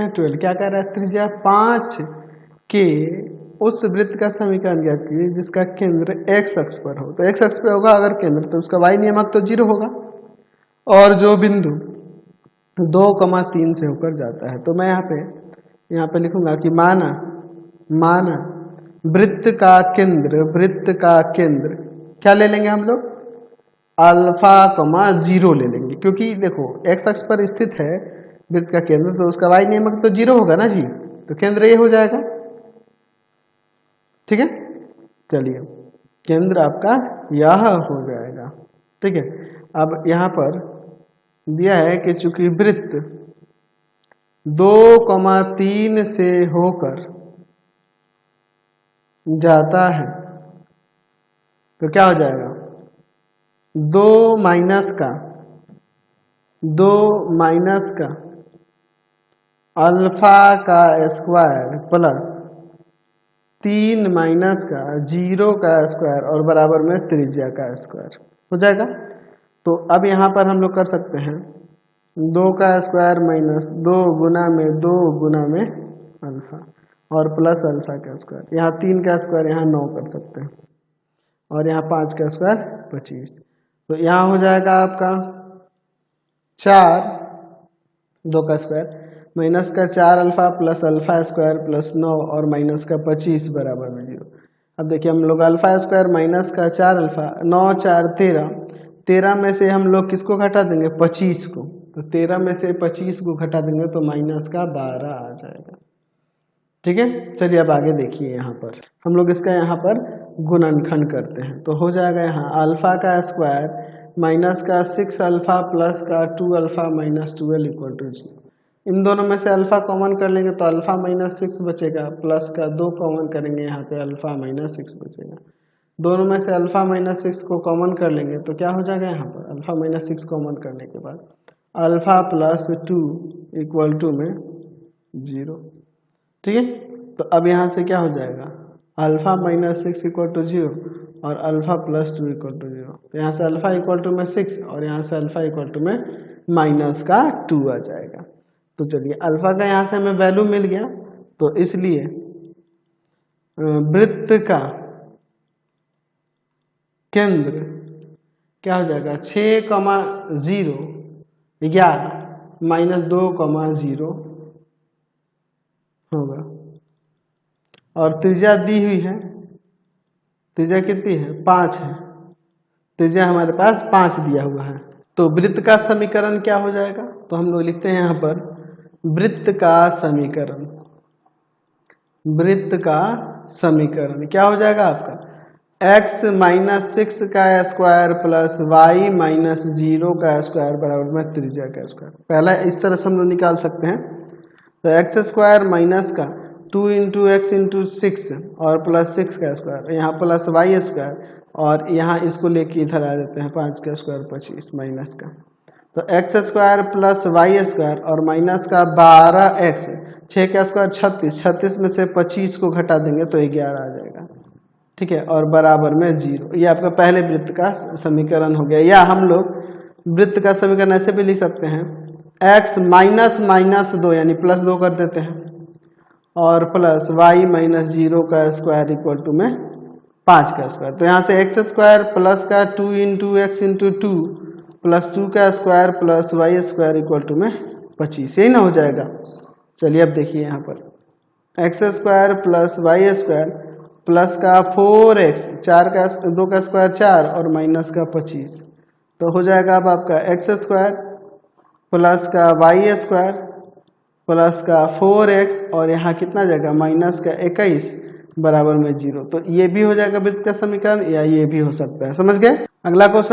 हैं 12। क्या कह रहा है, त्रिज्या 5 के उस वृत्त का समीकरण ज्ञात कीजिए जिसका केंद्र x अक्ष पर हो। तो x अक्ष पे होगा अगर केंद्र, तो उसका y नियमक तो 0 होगा, और जो बिंदु 2,3 से होकर जाता है। तो मैं यहाँ पे लिखूंगा कि माना वृत्त का केंद्र क्या ले लेंगे हम लोग, अल्फा 0 ले लेंगे, क्योंकि देखो x अक्ष पर स्थित है वृत्त का केंद्र, तो उसका y नियमक तो 0 होगा ना जी, तो केंद्र ये हो जाएगा। ठीक है, चलिए केंद्र आपका यह हो जाएगा। ठीक है, अब यहाँ पर दिया है कि चूंकि वृत्त 2,3 से होकर जाता है तो क्या हो जाएगा, 2 माइनस का अल्फा का स्क्वायर प्लस 3 माइनस का 0 का स्क्वायर और बराबर में त्रिज्या का स्क्वायर हो जाएगा। तो अब यहाँ पर हम लोग कर सकते हैं 2 का स्क्वायर माइनस 2 गुना में अल्फा और प्लस अल्फा का स्क्वायर, यहाँ 3 का स्क्वायर यहाँ 9 कर सकते हैं, और यहाँ 5 का स्क्वायर 25। तो यहाँ हो जाएगा आपका 4, 2 का स्क्वायर माइनस का 4 alpha plus alpha square plus 9 और माइनस का 25 बराबर में 0। अब देखिए हम लोग अल्फा स्क्वायर माइनस का 4 अल्फा 9 4 13 में से हम लोग किसको घटा देंगे, 25 को। तो 13 में से 25 को घटा देंगे तो माइनस का 12 आ जाएगा। ठीक है, चलिए अब आगे देखिए, यहाँ पर हम लोग इसका यहाँ पर गुणनखंड करते हैं। तो हो जाएगा यहाँ अल्फा का स्क्वायर माइनस का 6 अल्फा प्लस का 2 अल्फा माइनस 12 इक्वल टू 0। इन दोनों में से अल्फा कॉमन कर लेंगे तो अल्फा माइनस 6 बचेगा, प्लस का 2 कॉमन करेंगे यहाँ पे अल्फा माइनस 6 बचेगा। दोनों में से अल्फा माइनस 6 को कॉमन कर लेंगे तो क्या हो जाएगा, यहाँ पर अल्फा माइनस 6 कॉमन करने के बाद अल्फा प्लस 2 इक्वल टू में 0। ठीक है, तो अब यहाँ से क्या हो जाएगा, अल्फा माइनस 6 इक्वल टू 0 और अल्फा प्लस 2 इक्वल टू 0। तो यहाँ से अल्फा इक्वल टू में 6 और यहाँ से अल्फा इक्वल टू में माइनस का 2 आ जाएगा। तो चलिए अल्फा का यहाँ से हमें वैल्यू मिल गया, तो इसलिए वृत्त का केंद्र क्या हो जाएगा, 6,0 11 माइनस 2,0 होगा, और त्रिज्या दी हुई है, त्रिज्या कितनी है, 5 है, त्रिज्या हमारे पास 5 दिया हुआ है। तो वृत्त का समीकरण क्या हो जाएगा, तो हम लोग लिखते हैं यहाँ पर वृत्त का समीकरण क्या हो जाएगा आपका, x माइनस 6 का स्क्वायर प्लस y माइनस 0 का स्क्वायर बराबर में त्रिज्या का स्क्वायर। पहला इस तरह से हम लोग निकाल सकते हैं। तो एक्स स्क्वायर माइनस का 2 इंटू एक्स इंटू 6 और प्लस 6 का स्क्वायर, यहाँ प्लस वाई स्क्वायर, और यहाँ इसको लेके इधर आ जाते हैं 5 का स्क्वायर 25 माइनस का। तो x square plus y square और माइनस का 12x, 6 का स्क्वायर 36 में से 25 को घटा देंगे तो 11 आ जाएगा। ठीक है, और बराबर में 0। ये आपका पहले वृत्त का समीकरण हो गया। या हम लोग वृत्त का समीकरण ऐसे भी लिख सकते हैं, x माइनस 2 यानी प्लस 2 कर देते हैं, और प्लस y माइनस 0 का स्क्वायर इक्वल टू में 5 का स्क्वायर। तो यहाँ से एक्स स्क्वायर प्लस का 2 इंटू एक्स इंटू 2 प्लस 2 का square plus y square equal to में 25, यही ना हो जाएगा। चलिए अब देखिए यहाँ पर x square plus y square plus का 4x, 2 का स्क्वायर 4 और माइनस का 25, तो हो जाएगा अब आपका एक्स स्क्वायर प्लस का वाई स्क्वायर प्लस का 4x और यहाँ कितना जाएगा माइनस का 21 बराबर में 0। तो ये भी हो जाएगा वृत्त का समीकरण, या ये भी हो सकता है। समझ गए। अगला क्वेश्चन